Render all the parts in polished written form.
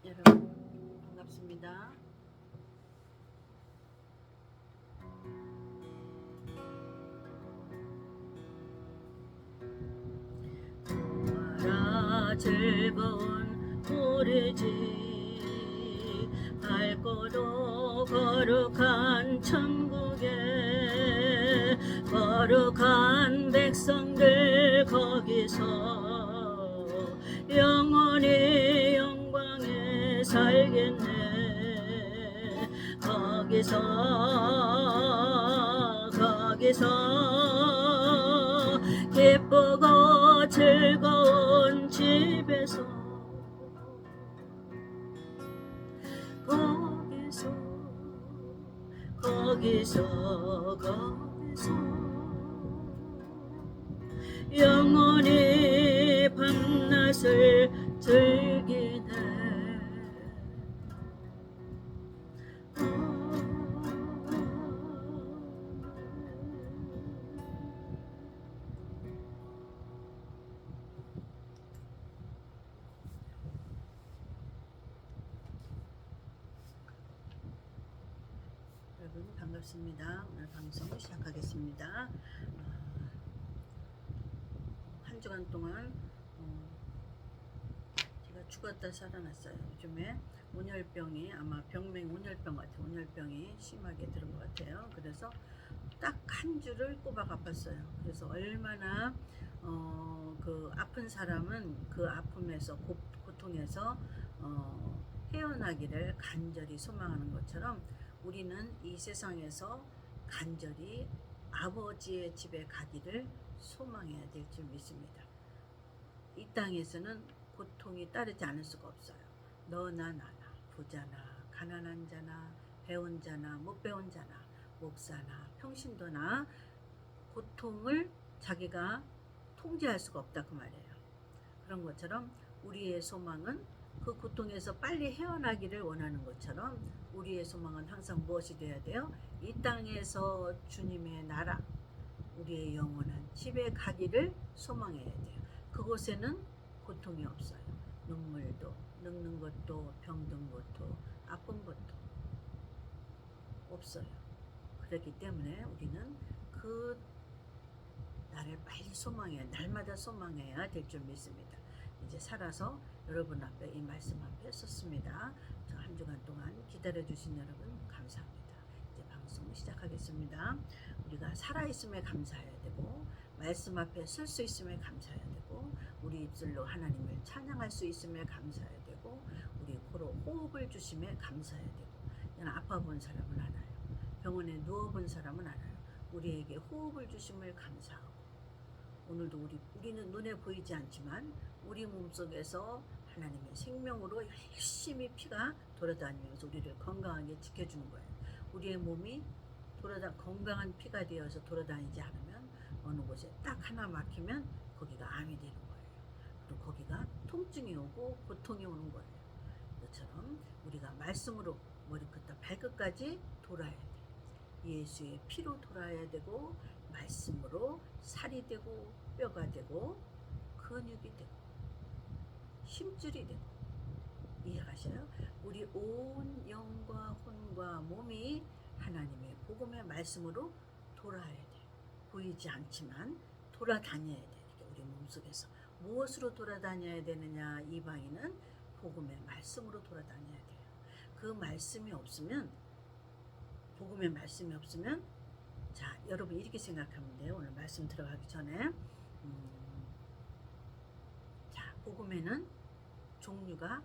여러분 반갑습니다. 보아라 즐거운 우리 집 밝고도 거룩한 천국에 거룩한 백성들 거기서 영원히 영광에 살겠네. 거기서 기쁘고 즐거운 집에서 거기서 영원히 밤낮을 즐기네. 여러분 반갑습니다. 오늘 방송 시작하겠습니다. 한 주간 동안 제가 죽었다 살아났어요. 요즘에 온열병이 아마 병명 온열병 같아요. 온열병이 심하게 들은 것 같아요. 그래서 딱 한 주를 꼬박 아팠어요. 그래서 얼마나 그 아픈 사람은 그 아픔에서 고통에서 헤어나기를 간절히 소망하는 것처럼 우리는 이 세상에서 간절히 아버지의 집에 가기를 소망해야 될 줄 믿습니다. 이 땅에서는 고통이 따르지 않을 수가 없어요. 너나 나나 부자나 가난한 자나 배운 자나 못 배운 자나 목사나 평신도나 고통을 자기가 통제할 수가 없다 그 말이에요. 그런 것처럼 우리의 소망은 그 고통에서 빨리 헤어나기를 원하는 것처럼 우리의 소망은 항상 무엇이 되어야 돼요? 이 땅에서 주님의 나라, 우리의 영원한 집에 가기를 소망해야 돼요. 그곳에는 고통이 없어요. 눈물도, 늙는 것도, 병든 것도, 아픈 것도 없어요. 그렇기 때문에 우리는 그 나를 빨리 소망해야, 날마다 소망해야 될 줄 믿습니다. 이제 살아서 여러분 앞에 이 말씀 앞에 섰습니다. 저 한 주간 동안 기다려주신 여러분 감사합니다. 이제 방송 시작하겠습니다. 우리가 살아있음에 감사해야 되고 말씀 앞에 설 수 있음에 감사해야 되고 우리 입술로 하나님을 찬양할 수 있음에 감사해야 되고 우리 코로 호흡을 주심에 감사해야 되고 그냥 아파 본 사람은 알아요. 병원에 누워본 사람은 알아요. 우리에게 호흡을 주심을 감사하고 오늘도 우리는 눈에 보이지 않지만 우리 몸속에서 하나님의 생명으로 열심히 피가 돌아다니면서 우리를 건강하게 지켜주는 거예요. 우리의 몸이 건강한 피가 되어서 돌아다니지 않으면 어느 곳에 딱 하나 막히면 거기가 암이 되는 거예요. 그리고 거기가 통증이 오고 고통이 오는 거예요. 이것처럼 우리가 말씀으로 머리끝부터 발끝까지 돌아야 돼요. 예수의 피로 돌아야 되고 말씀으로 살이 되고 뼈가 되고 근육이 되고 힘줄이 되고 이해가셔요? 우리 온 영과 혼과 몸이 하나님의 복음의 말씀으로 돌아야 돼요. 보이지 않지만 돌아다녀야 돼요. 우리 몸속에서 무엇으로 돌아다녀야 되느냐? 이방인은 복음의 말씀으로 돌아다녀야 돼요. 그 말씀이 없으면 복음의 말씀이 없으면 자 여러분 이렇게 생각하면 돼요. 오늘 말씀 들어가기 전에 자 복음에는 종류가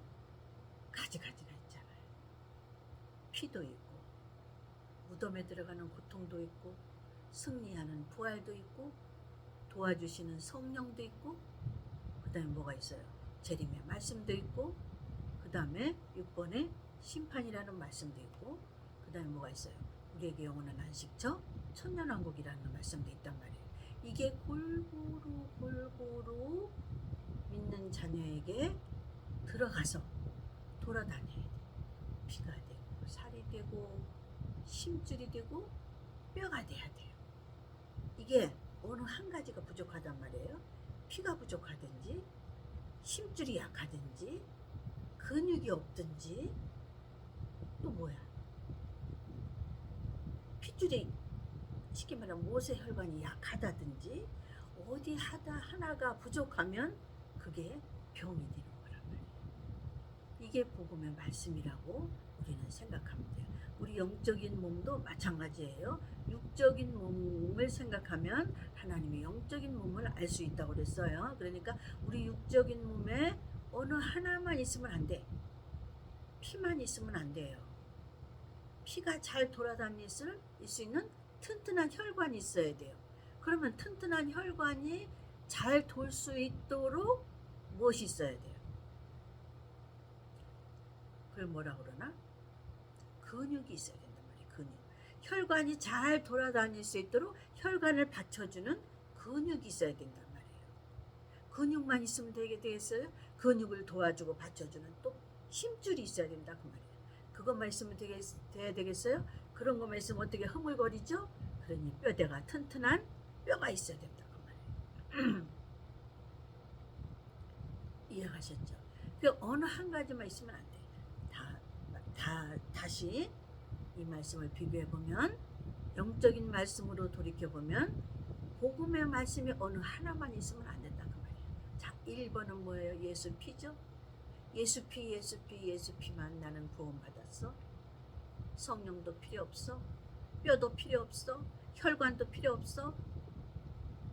가지가지가 있잖아요. 피도 있고 무덤에 들어가는 고통도 있고 승리하는 부활도 있고 도와주시는 성령도 있고 그 다음에 뭐가 있어요? 재림의 말씀도 있고 그 다음에 6번에 심판이라는 말씀도 있고 그 다음에 뭐가 있어요? 우리에게 영원한 안식처 천년왕국이라는 말씀도 있단 말이에요. 이게 골고루 믿는 자녀에게 들어가서 돌아다녀야 돼. 피가 되고 살이 되고 심줄이 되고 뼈가 돼야 돼요. 이게 어느 한 가지가 부족하단 말이에요. 피가 부족하든지 힘줄이 약하든지 근육이 없든지 또 뭐야? 핏줄이 쉽게 말하면 모세혈관이 약하다든지 어디 하나가 부족하면 그게 병이 되는 거란 말이에요. 이게 복음의 말씀이라고 우리는 생각하면 돼요. 우리 영적인 몸도 마찬가지예요. 육적인 몸을 생각하면 하나님의 영적인 몸을 알 수 있다고 그랬어요. 그러니까 우리 육적인 몸에 어느 하나만 있으면 안 돼. 피만 있으면 안 돼요. 피가 잘 돌아다닐 수 있는 튼튼한 혈관이 있어야 돼요. 그러면 튼튼한 혈관이 잘 돌 수 있도록 무엇이 있어야 돼요? 그걸 뭐라 그러나? 근육이 있어야 된단 말이에요. 근육. 혈관이 잘 돌아다닐 수 있도록 혈관을 받쳐주는 근육이 있어야 된단 말이에요. 근육만 있으면 되겠어요? 근육을 도와주고 받쳐주는 또 힘줄이 있어야 된다 그 말이에요. 그것만 있으면 돼야 되겠어요? 그런 것만 있으면 어떻게 흐물거리죠? 그러니 뼈대가 튼튼한 뼈가 있어야 된다 그 말이에요. 이해가셨죠? 그 어느 한 가지만 있으면 안 돼. 다시 이 말씀을 비교해보면, 영적인 말씀으로 돌이켜보면 복음의 말씀이 어느 하나만 있으면 안 된다 그 말이에요. 자, 1번은 뭐예요? 예수 피죠? 예수 피만 나는 구원받았어. 성령도 필요 없어. 뼈도 필요 없어. 혈관도 필요 없어.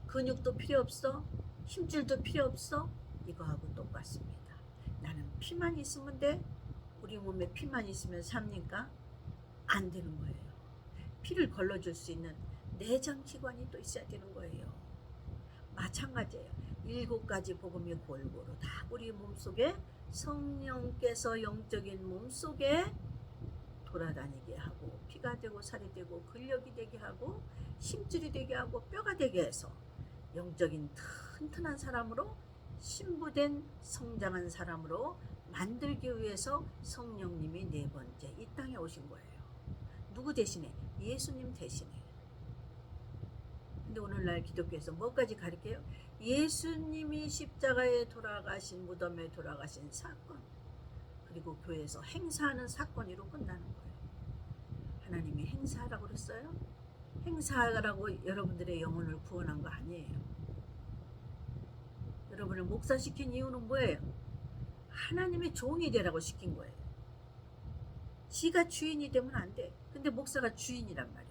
근육도 필요 없어. 힘줄도 필요 없어. 이거하고 똑같습니다. 나는 피만 있으면 돼. 우리 몸에 피만 있으면 삽니까? 안 되는 거예요. 피를 걸러줄 수 있는 내장기관이 또 있어야 되는 거예요. 마찬가지예요. 7가지 복음이 골고루 다 우리 몸속에 성령께서 영적인 몸속에 돌아다니게 하고 피가 되고 살이 되고 근력이 되게 하고 힘줄이 되게 하고 뼈가 되게 해서 영적인 튼튼한 사람으로 신부된 성장한 사람으로 만들기 위해서 성령님이 4번째 이 땅에 오신 거예요. 누구 대신에? 예수님 대신에. 근데 오늘날 기독교에서 뭐까지 가르쳐요? 예수님이 십자가에 돌아가신, 무덤에 돌아가신 사건, 그리고 교회에서 행사하는 사건으로 끝나는 거예요. 하나님이 행사하라고 그랬어요? 행사하라고 여러분들의 영혼을 구원한 거 아니에요. 여러분을 목사시킨 이유는 뭐예요? 하나님의 종이 되라고 시킨 거예요. 지가 주인이 되면 안 돼. 근데 목사가 주인이란 말이에요.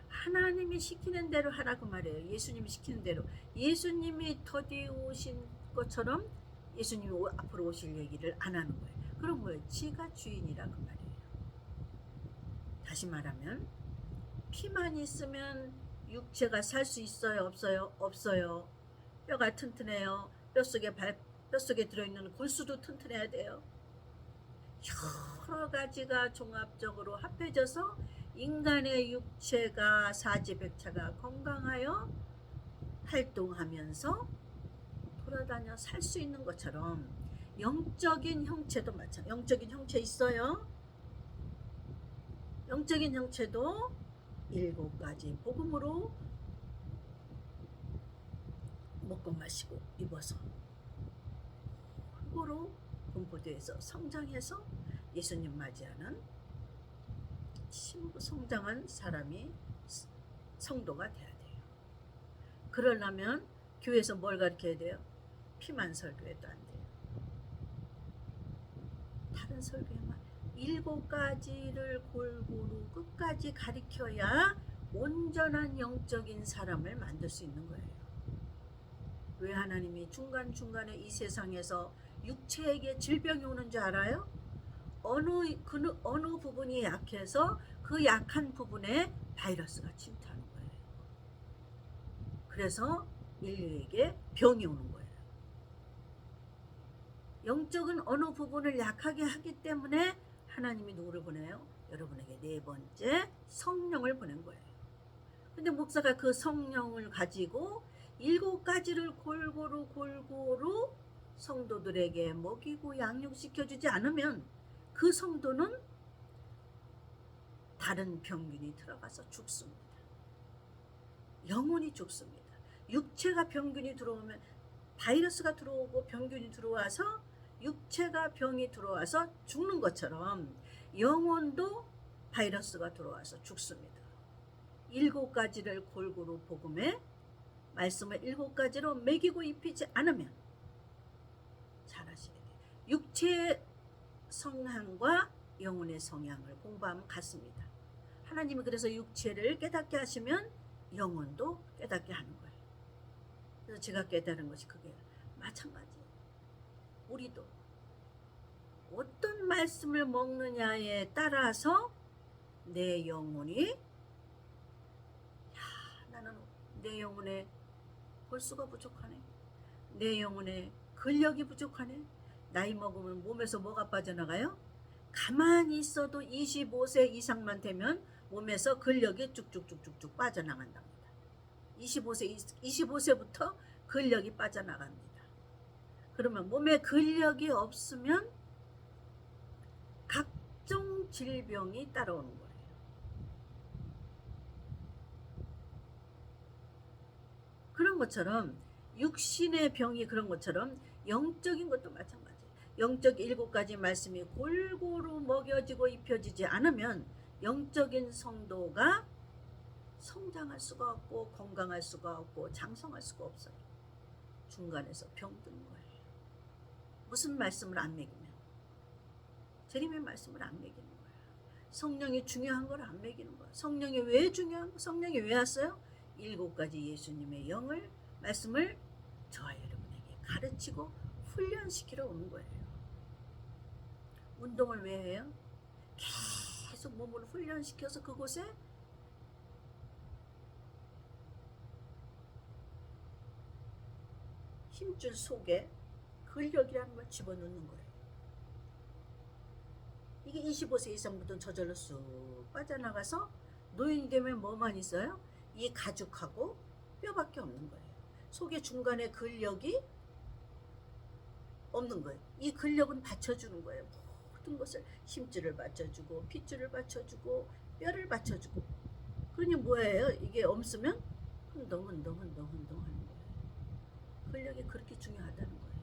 하나님이 시키는 대로 하라 그 말이에요. 예수님이 시키는 대로. 예수님이 더디 오신 것처럼 예수님이 앞으로 오실 얘기를 안 하는 거예요. 그럼 뭐예요? 지가 주인이라 그 말이에요. 다시 말하면 피만 있으면 육체가 살 수 있어요? 없어요? 없어요. 뼈가 튼튼해요. 뼛속에 들어있는 골수도 튼튼해야 돼요. 여러 가지가 종합적으로 합해져서 인간의 육체가 사지백차가 건강하여 활동하면서 돌아다녀 살 수 있는 것처럼 영적인 형체도 마찬가지. 영적인 형체 있어요. 영적인 형체도 7가지 복음으로 먹고 마시고 입어서 골고루 분포되어서 성장해서 예수님 맞이하는 신부 성장한 사람이 성도가 돼야 돼요. 그러려면 교회에서 뭘 가르쳐야 돼요? 피만 설교해도 안 돼요. 다른 설교에만 7가지를 골고루 끝까지 가르쳐야 온전한 영적인 사람을 만들 수 있는 거예요. 왜 하나님이 중간중간에 이 세상에서 육체에게 질병이 오는 줄 알아요? 어느 부분이 약해서 그 약한 부분에 바이러스가 침투하는 거예요. 그래서 인류에게 병이 오는 거예요. 영적인 어느 부분을 약하게 하기 때문에 하나님이 누구를 보내요? 여러분에게 4번째 성령을 보낸 거예요. 근데 목사가 그 성령을 가지고 7가지를 골고루 성도들에게 먹이고 양육시켜주지 않으면 그 성도는 다른 병균이 들어가서 죽습니다. 영혼이 죽습니다. 육체가 병균이 들어오면 바이러스가 들어오고 병균이 들어와서 육체가 병이 들어와서 죽는 것처럼 영혼도 바이러스가 들어와서 죽습니다. 7가지를 골고루 복음에 말씀을 7가지로 먹이고 입히지 않으면 잘하시게 돼요. 육체의 성향과 영혼의 성향을 공부하면 같습니다. 하나님이 그래서 육체를 깨닫게 하시면 영혼도 깨닫게 하는 거예요. 그래서 제가 깨달은 것이 그게 마찬가지예요. 우리도 어떤 말씀을 먹느냐에 따라서 내 영혼이 나는 내 영혼에 볼수가 부족하네. 내 영혼에 근력이 부족하네. 나이 먹으면 몸에서 뭐가 빠져나가요? 가만히 있어도 25세 이상만 되면 몸에서 근력이 쭉쭉쭉쭉쭉 빠져나간답니다. 25세부터 근력이 빠져나갑니다. 그러면 몸에 근력이 없으면 각종 질병이 따라오는 거예요. 그런 것처럼 육신의 병이 그런 것처럼 영적인 것도 마찬가지예요. 영적 7가지 말씀이 골고루 먹여지고 입혀지지 않으면 영적인 성도가 성장할 수가 없고 건강할 수가 없고 장성할 수가 없어요. 중간에서 병드는 거예요. 무슨 말씀을 안 먹이면? 재림의 말씀을 안 먹이는 거예요. 성령이 중요한 걸 안 먹이는 거예요. 성령이 왜 중요한 거? 성령이 왜 왔어요? 7가지 예수님의 영을 말씀을 저와 여러분에게 가르치고 훈련시키러 오는 거예요. 운동을 왜 해요? 계속 몸을 훈련시켜서 그곳에 힘줄 속에 근력이라는 걸 집어넣는 거예요. 이게 25세 이상부터는 저절로 쑥 빠져나가서 노인이 되면 뭐만 있어요? 이 가죽하고 뼈밖에 없는 거예요. 속에 중간에 근력이 없는 거예요. 이 근력은 받쳐주는 거예요. 모든 것을 힘줄을 받쳐주고 핏줄을 받쳐주고 뼈를 받쳐주고. 그러니 뭐예요? 이게 없으면 흔덩하는 거예요. 근력이 그렇게 중요하다는 거예요.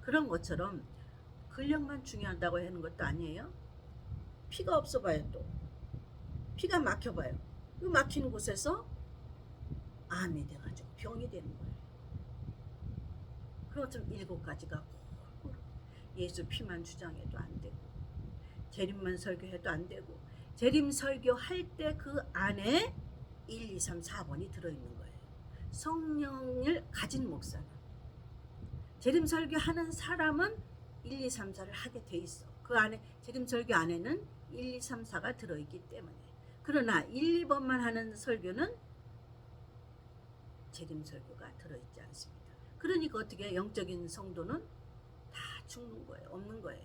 그런 것처럼 근력만 중요하다고 하는 것도 아니에요. 피가 없어봐요. 또 피가 막혀봐요. 그 막히는 곳에서 암이 돼가지고 병이 되는 거예요. 그런 것처럼 7가지가 골고루 예수 피만 주장해도 안 되고 재림만 설교해도 안 되고 재림 설교할 때 그 안에 1, 2, 3, 4번이 들어있는 거예요. 성령을 가진 목사는 재림 설교하는 사람은 1, 2, 3, 4를 하게 돼 있어. 그 안에 재림 설교 안에는 1, 2, 3, 4가 들어있기 때문에. 그러나 1, 2번만 하는 설교는 재림 설교가 들어있지 않습니다. 그러니까 어떻게 영적인 성도는 다 죽는 거예요. 없는 거예요.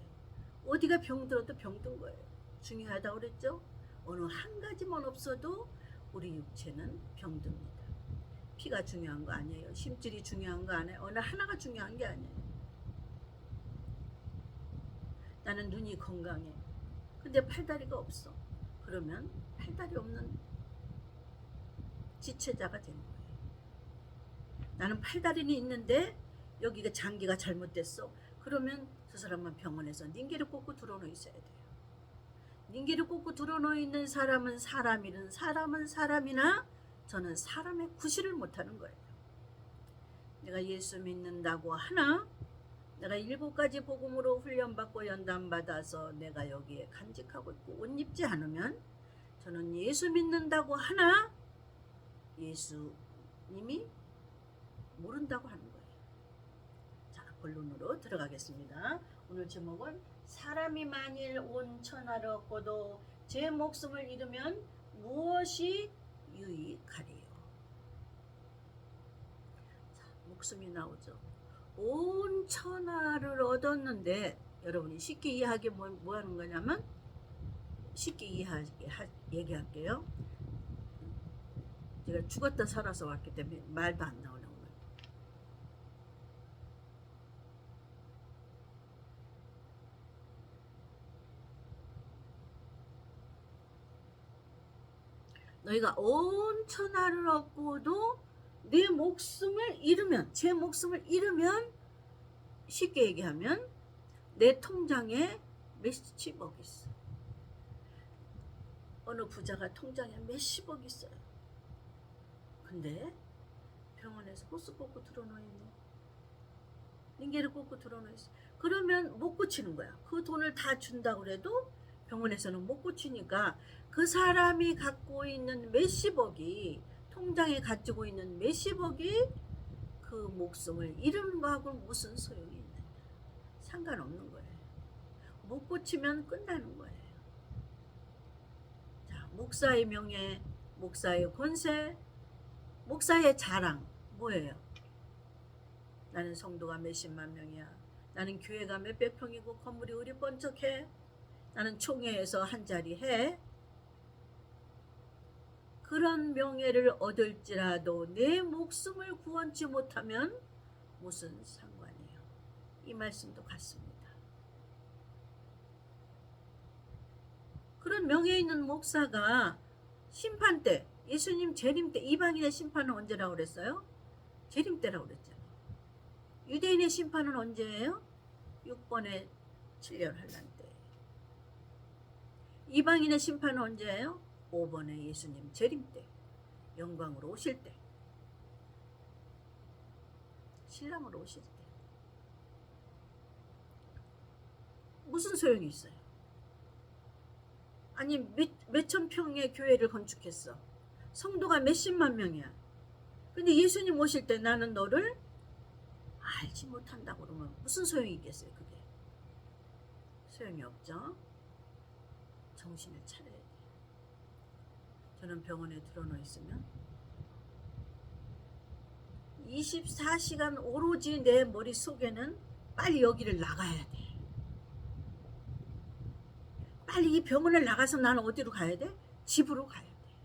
어디가 병들어도 병든 거예요. 중요하다고 그랬죠? 어느 한 가지만 없어도 우리 육체는 병듭니다. 피가 중요한 거 아니에요. 심줄이 중요한 거 아니에요. 어느 하나가 중요한 게 아니에요. 나는 눈이 건강해. 근데 팔다리가 없어. 그러면 팔다리 없는 지체자가 되는 거예요. 나는 팔다리는 있는데 여기가 장기가 잘못됐어. 그러면 저 사람은 병원에서 닌기를 꽂고 들어놓여 있어야 돼요. 닌기를 꽂고 들어놓여 있는 사람은 사람은 사람이나 저는 사람의 구실을 못하는 거예요. 내가 예수 믿는다고 하나 내가 7가지 복음으로 훈련받고 연단받아서 내가 여기에 간직하고 있고 옷 입지 않으면 저는 예수 믿는다고 하나 예수님이 모른다고 하는 거예요. 자, 본론으로 들어가겠습니다. 오늘 제목은 사람이 만일 온 천하를 얻고도 제 목숨을 잃으면 무엇이 유익하리요. 자, 목숨이 나오죠. 온 천하를 얻었는데 여러분이 쉽게 이해하게 뭐 하는 거냐면 쉽게 이해하게 얘기할게요. 제가 죽었다 살아서 왔기 때문에 말도 안 나오는 거예요. 너희가 온 천하를 얻고도 내 목숨을 잃으면 제 목숨을 잃으면 쉽게 얘기하면 내 통장에 몇십억 있어. 어느 부자가 통장에 몇십억 있어요. 근데 병원에서 호스 꽂고 들어놓여 있네. 링게를 꽂고 들어놓여 있어. 그러면 못 고치는 거야. 그 돈을 다 준다고 그래도 병원에서는 못 고치니까 그 사람이 갖고 있는 몇십억이, 통장에 가지고 있는 몇십억이 그 목숨을 잃은 거하고 무슨 소용이 있느냐. 상관없는 거예요. 못 고치면 끝나는 거예요. 자, 목사의 명예, 목사의 권세, 목사의 자랑 뭐예요? 나는 성도가 몇십만 명이야. 나는 교회가 몇백 평이고 건물이 우리 번쩍해. 나는 총회에서 한 자리 해. 그런 명예를 얻을지라도 내 목숨을 구원치 못하면 무슨 상관이에요. 이 말씀도 같습니다. 그런 명예 있는 목사가 심판 때, 예수님 재림 때, 이방인의 심판은 언제라고 그랬어요? 재림 때라고 그랬잖아요. 유대인의 심판은 언제예요? 6번의 7년 환란 때. 이방인의 심판은 언제예요? 5번의 예수님 재림 때, 영광으로 오실 때, 신랑으로 오실 때. 무슨 소용이 있어요? 아니 몇천 평의 교회를 건축했어. 성도가 몇십만 명이야. 근데 예수님 오실 때 나는 너를 알지 못한다고 그러면 무슨 소용이 있겠어요? 그게 소용이 없죠. 정신을 차려야 돼. 저는 병원에 들어놓여 있으면 24시간 오로지 내 머릿속에는 빨리 여기를 나가야 돼. 빨리 이 병원을 나가서 나는 어디로 가야 돼? 집으로 가야 돼.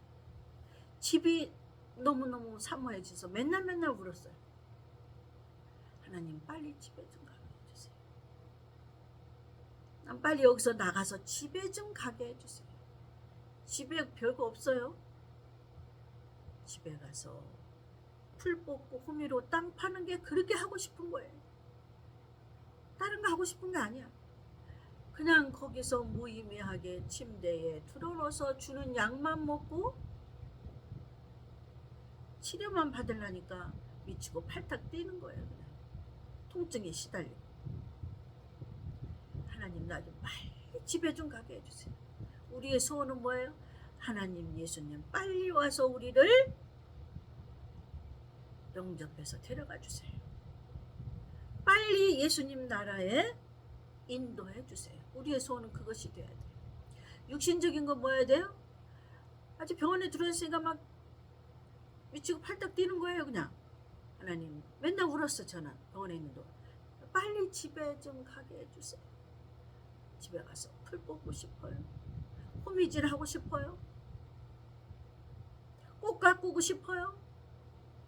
집이 너무너무 사모해져서 맨날 울었어요. 하나님 빨리 집에 좀 가게 해주세요. 난 빨리 여기서 나가서 집에 좀 가게 해주세요. 집에 별거 없어요. 집에 가서 풀 뽑고 호미로 땅 파는 게 그렇게 하고 싶은 거예요. 다른 거 하고 싶은 게 아니야. 그냥 거기서 무의미하게 침대에 들어넣어서 주는 약만 먹고 치료만 받으려니까 미치고 팔딱 뛰는 거예요. 그냥 통증에 시달리고. 하나님 나 좀 빨리 집에 좀 가게 해주세요. 우리의 소원은 뭐예요? 하나님 예수님 빨리 와서 우리를 영접해서 데려가 주세요. 빨리 예수님 나라에 인도해 주세요. 우리의 소원은 그것이 돼야 돼요. 육신적인 건 뭐 해야 돼요? 아직 병원에 들어있으니까 막 미치고 팔딱 뛰는 거예요. 그냥 하나님 맨날 울었어. 저는 병원에 있는 동안 빨리 집에 좀 가게 해주세요. 집에 가서 풀 뽑고 싶어요. 호미질 하고 싶어요. 꽃 가꾸고 싶어요.